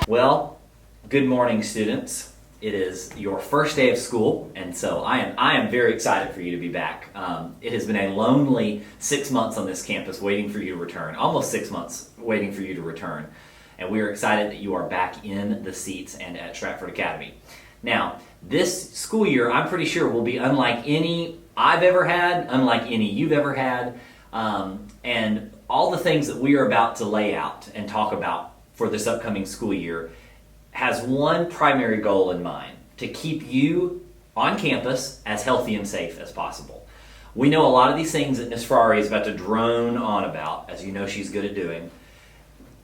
Well, good morning, students. It is your first day of school, and so I am very excited for you to be back. It has been a lonely 6 months on this campus waiting for you to return, almost 6 months waiting for you to return, and we are excited that you are back in the seats and at Stratford Academy. Now, this school year, I'm pretty sure, will be unlike any I've ever had, unlike any you've ever had, and all the things that we are about to lay out and talk about for this upcoming school year has one primary goal in mind: to keep you on campus as healthy and safe as possible. We know a lot of these things that Ms. Ferrari is about to drone on about, as you know she's good at doing,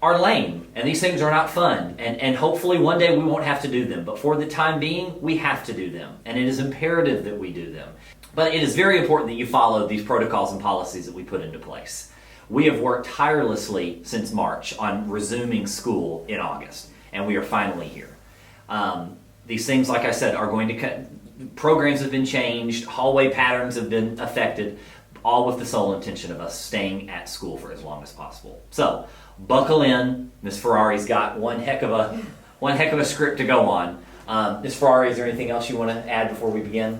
are lame, and these things are not fun, and hopefully one day we won't have to do them, but for the time being, we have to do them, and it is imperative that we do them. But it is very important that you follow these protocols and policies that we put into place. We have worked tirelessly since March on resuming school in August, and we are finally here. These things, like I said, are going to programs have been changed, hallway patterns have been affected, all with the sole intention of us staying at school for as long as possible. So, buckle in. Ms. Ferrari's got one heck of a script to go on. Ms. Ferrari, is there anything else you want to add before we begin?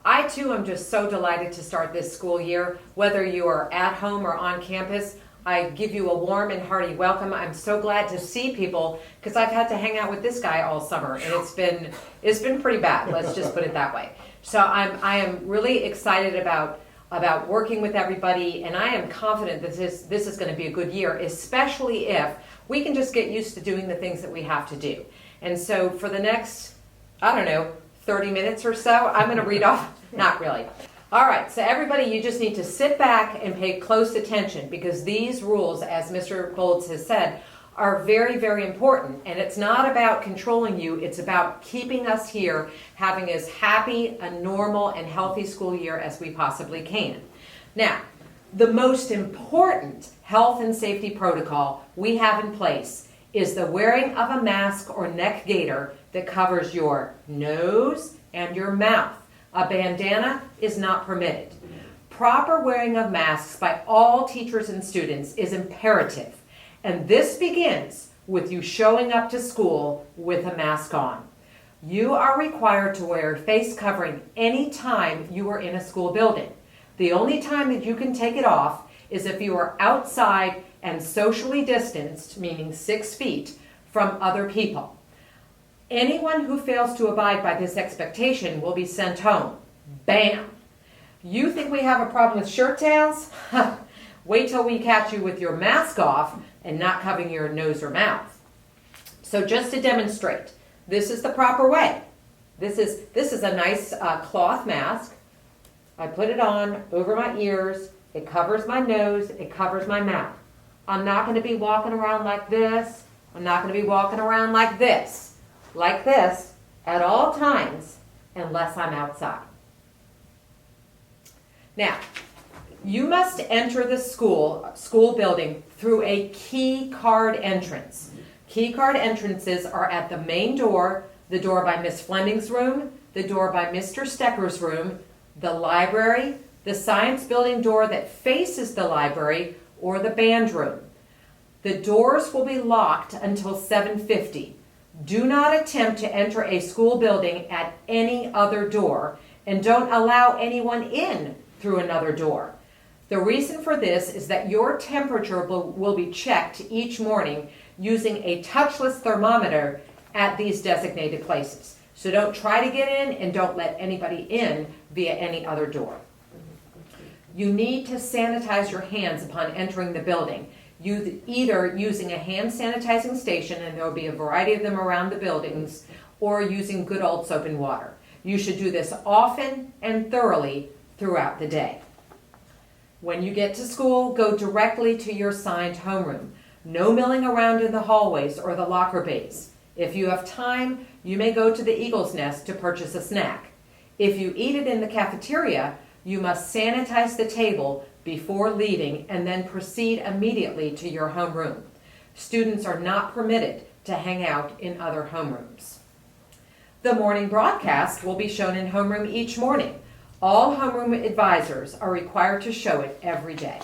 I too am just so delighted to start this school year. Whether you are at home or on campus, I give you a warm and hearty welcome. I'm so glad to see people because I've had to hang out with this guy all summer, and it's been pretty bad. Let's just put it that way. So I am really excited about working with everybody, and I am confident that this is going to be a good year, especially if we can just get used to doing the things that we have to do. And so for the next, 30 minutes or so, I'm going to read off, not really. All right, so everybody, you just need to sit back and pay close attention, because these rules, as Mr. Golds has said, are very, very important. And it's not about controlling you, it's about keeping us here, having as happy, a normal, and healthy school year as we possibly can. Now, the most important health and safety protocol we have in place is the wearing of a mask or neck gaiter that covers your nose and your mouth. A bandana is not permitted. Proper wearing of masks by all teachers and students is imperative, and this begins with you showing up to school with a mask on. You are required to wear a face covering any time you are in a school building. The only time that you can take it off is if you are outside and socially distanced, meaning 6 feet, from other people. Anyone who fails to abide by this expectation will be sent home. Bam! You think we have a problem with shirt tails? Wait till we catch you with your mask off and not covering your nose or mouth. So just to demonstrate, this is the proper way. This is a nice cloth mask. I put it on over my ears. It covers my nose. It covers my mouth. I'm not going to be walking around like this. I'm not going to be walking around like this at all times unless I'm outside. Now, you must enter the school building through a key card entrance. Key card entrances are at the main door, the door by Miss Fleming's room, the door by Mr. Stecker's room, the library, the science building door that faces the library, or the band room. The doors will be locked until 7:50. Do not attempt to enter a school building at any other door, and don't allow anyone in through another door. The reason for this is that your temperature will be checked each morning using a touchless thermometer at these designated places. So don't try to get in, and don't let anybody in via any other door. You need to sanitize your hands upon entering the building. Either using a hand sanitizing station, and there will be a variety of them around the buildings, or using good old soap and water. You should do this often and thoroughly throughout the day. When you get to school, go directly to your assigned homeroom. No milling around in the hallways or the locker bays. If you have time, you may go to the Eagle's Nest to purchase a snack. If you eat it in the cafeteria, you must sanitize the table before leaving and then proceed immediately to your homeroom. Students are not permitted to hang out in other homerooms. The morning broadcast will be shown in homeroom each morning. All homeroom advisors are required to show it every day.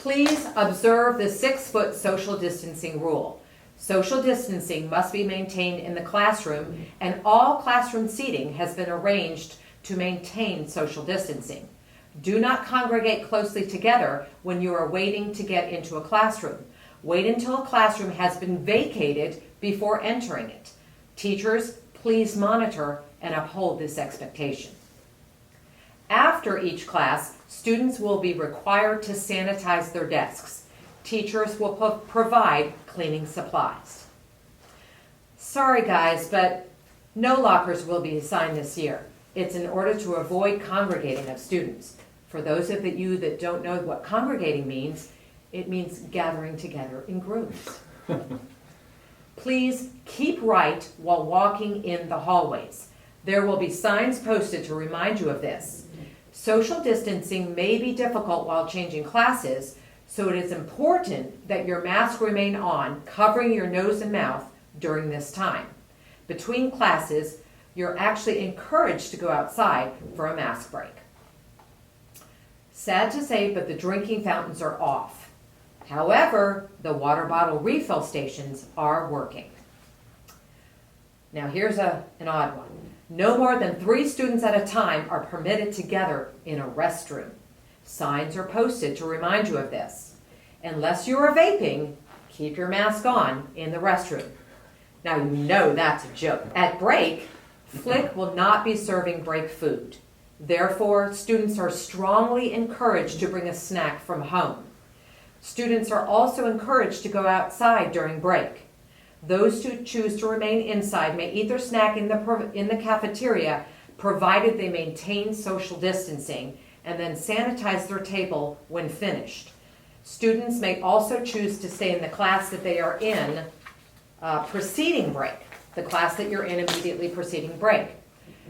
Please observe the 6-foot social distancing rule. Social distancing must be maintained in the classroom, and all classroom seating has been arranged to maintain social distancing. Do not congregate closely together when you are waiting to get into a classroom. Wait until a classroom has been vacated before entering it. Teachers, please monitor and uphold this expectation. After each class, students will be required to sanitize their desks. Teachers will provide cleaning supplies. Sorry guys, but no lockers will be assigned this year. It's in order to avoid congregating of students. For those of you that don't know what congregating means, it means gathering together in groups. Please keep right while walking in the hallways. There will be signs posted to remind you of this. Social distancing may be difficult while changing classes, so it is important that your mask remain on, covering your nose and mouth during this time. Between classes, you're actually encouraged to go outside for a mask break. Sad to say, but the drinking fountains are off. However, the water bottle refill stations are working. Now here's an odd one. No more than 3 students at a time are permitted together in a restroom. Signs are posted to remind you of this. Unless you are vaping, keep your mask on in the restroom. Now you know that's a joke. At break, Flick will not be serving break food. Therefore, students are strongly encouraged to bring a snack from home. Students are also encouraged to go outside during break. Those who choose to remain inside may eat their snack in the cafeteria, provided they maintain social distancing and then sanitize their table when finished. Students may also choose to stay in the class that they are in preceding break, the class that you're in immediately preceding break.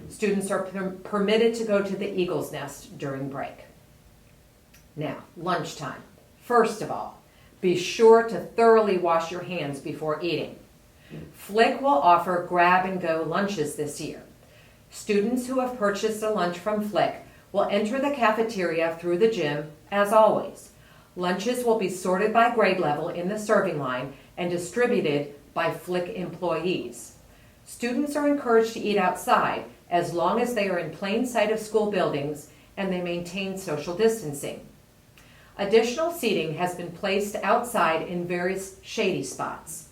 Students are permitted to go to the Eagle's Nest during break. Now, lunchtime. First of all, be sure to thoroughly wash your hands before eating. Flick will offer grab-and-go lunches this year. Students who have purchased a lunch from Flick will enter the cafeteria through the gym as always. Lunches will be sorted by grade level in the serving line and distributed by Flick employees. Students are encouraged to eat outside as long as they are in plain sight of school buildings and they maintain social distancing. Additional seating has been placed outside in various shady spots.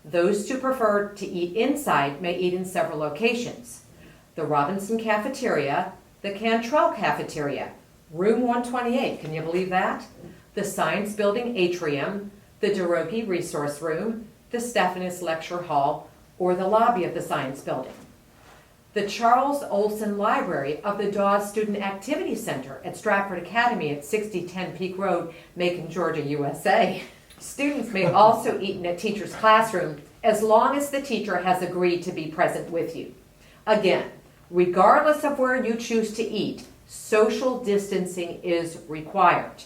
Those who prefer to eat inside may eat in several locations. The Robinson Cafeteria, the Cantrell Cafeteria, Room 128, can you believe that? The Science Building Atrium, the DeRoche Resource Room, the Stephanus Lecture Hall, or the lobby of the Science Building. The Charles Olson Library of the Dawes Student Activity Center at Stratford Academy at 6010 Peak Road, Macon, Georgia, USA. Students may also eat in a teacher's classroom as long as the teacher has agreed to be present with you. Again, regardless of where you choose to eat, social distancing is required.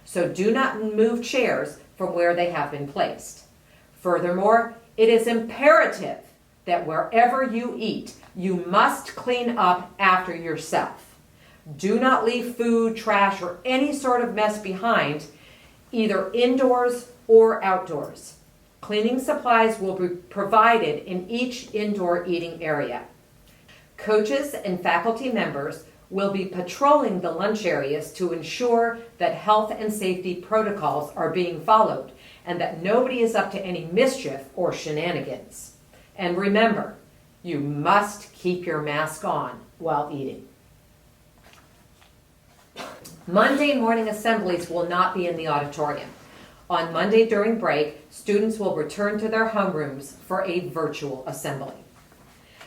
So do not move chairs from where they have been placed. Furthermore, it is imperative that wherever you eat, you must clean up after yourself. Do not leave food, trash, or any sort of mess behind, either indoors or outdoors. Cleaning supplies will be provided in each indoor eating area. Coaches and faculty members will be patrolling the lunch areas to ensure that health and safety protocols are being followed and that nobody is up to any mischief or shenanigans. And remember, you must keep your mask on while eating. Monday morning assemblies will not be in the auditorium. On Monday during break, students will return to their homerooms for a virtual assembly.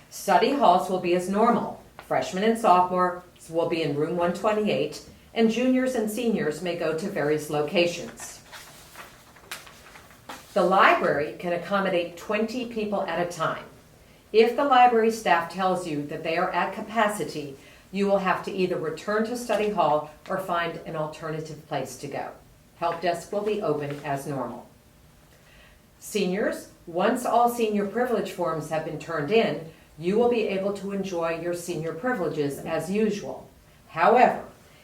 Study halls will be as normal. Freshmen and sophomores will be in room 128, and juniors and seniors may go to various locations. The library can accommodate 20 people at a time. If the library staff tells you that they are at capacity, you will have to either return to study hall or find an alternative place to go. Help desk will be open as normal. Seniors, once all senior privilege forms have been turned in, you will be able to enjoy your senior privileges as usual. However,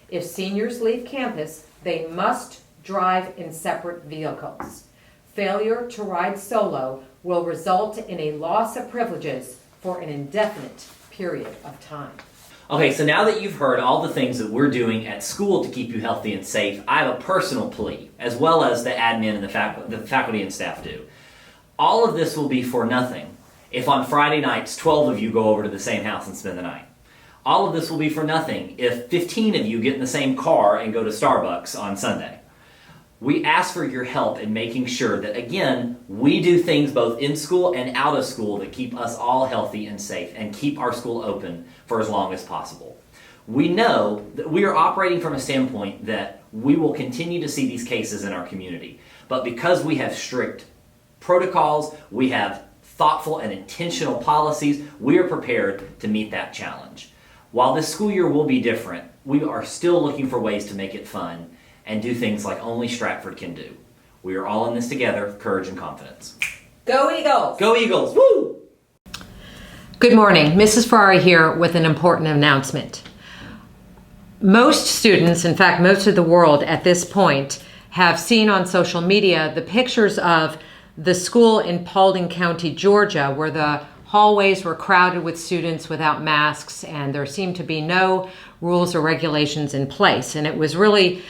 if seniors leave campus, they must drive in separate vehicles. Failure to ride solo will result in a loss of privileges for an indefinite period of time. Okay, so now that you've heard all the things that we're doing at school to keep you healthy and safe, I have a personal plea, as well as the admin and the faculty and staff do. All of this will be for nothing if on Friday nights 12 of you go over to the same house and spend the night. All of this will be for nothing if 15 of you get in the same car and go to Starbucks on Sunday. We ask for your help in making sure that, again, we do things both in school and out of school that keep us all healthy and safe and keep our school open for as long as possible. We know that we are operating from a standpoint that we will continue to see these cases in our community. But because we have strict protocols, we have thoughtful and intentional policies, we are prepared to meet that challenge. While this school year will be different, we are still looking for ways to make it fun and do things like only Stratford can do. We are all in this together, courage and confidence. Go Eagles! Go Eagles! Woo! Good morning. Mrs. Ferrari here with an important announcement. Most students, in fact, most of the world at this point, have seen on social media the pictures of the school in Paulding County, Georgia, where the hallways were crowded with students without masks, and there seemed to be no rules or regulations in place. And it was really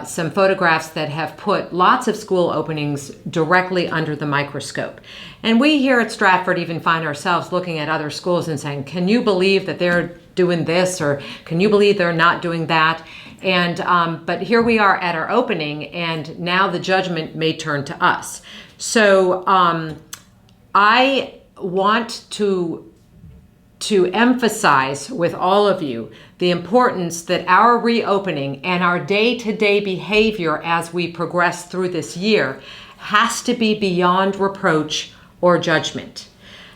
some photographs that have put lots of school openings directly under the microscope. And we here at Stratford even find ourselves looking at other schools and saying, can you believe that they're doing this, or can you believe they're not doing that? And but here we are at our opening, and now the judgment may turn to us. So I want to emphasize with all of you the importance that our reopening and our day-to-day behavior as we progress through this year has to be beyond reproach or judgment.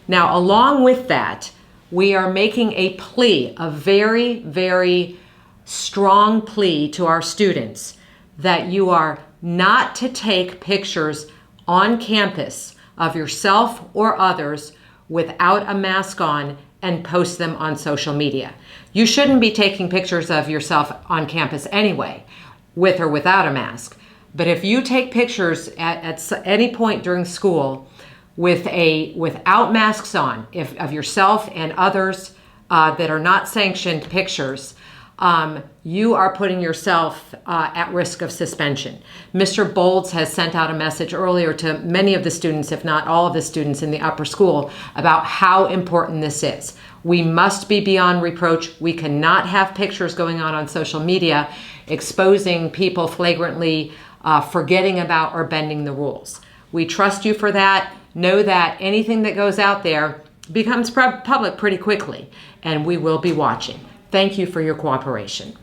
Now, along with that, we are making a plea, a very, very strong plea to our students that you are not to take pictures on campus of yourself or others without a mask on and post them on social media. You shouldn't be taking pictures of yourself on campus anyway, with or without a mask. But if you take pictures at any point during school without masks on, of yourself and others that are not sanctioned pictures, you are putting yourself at risk of suspension. Mr. Bolds has sent out a message earlier to many of the students, if not all of the students in the upper school, about how important this is. We must be beyond reproach. We cannot have pictures going on social media exposing people flagrantly forgetting about or bending the rules. We trust you for that. Know that anything that goes out there becomes public pretty quickly, and we will be watching. Thank you for your cooperation.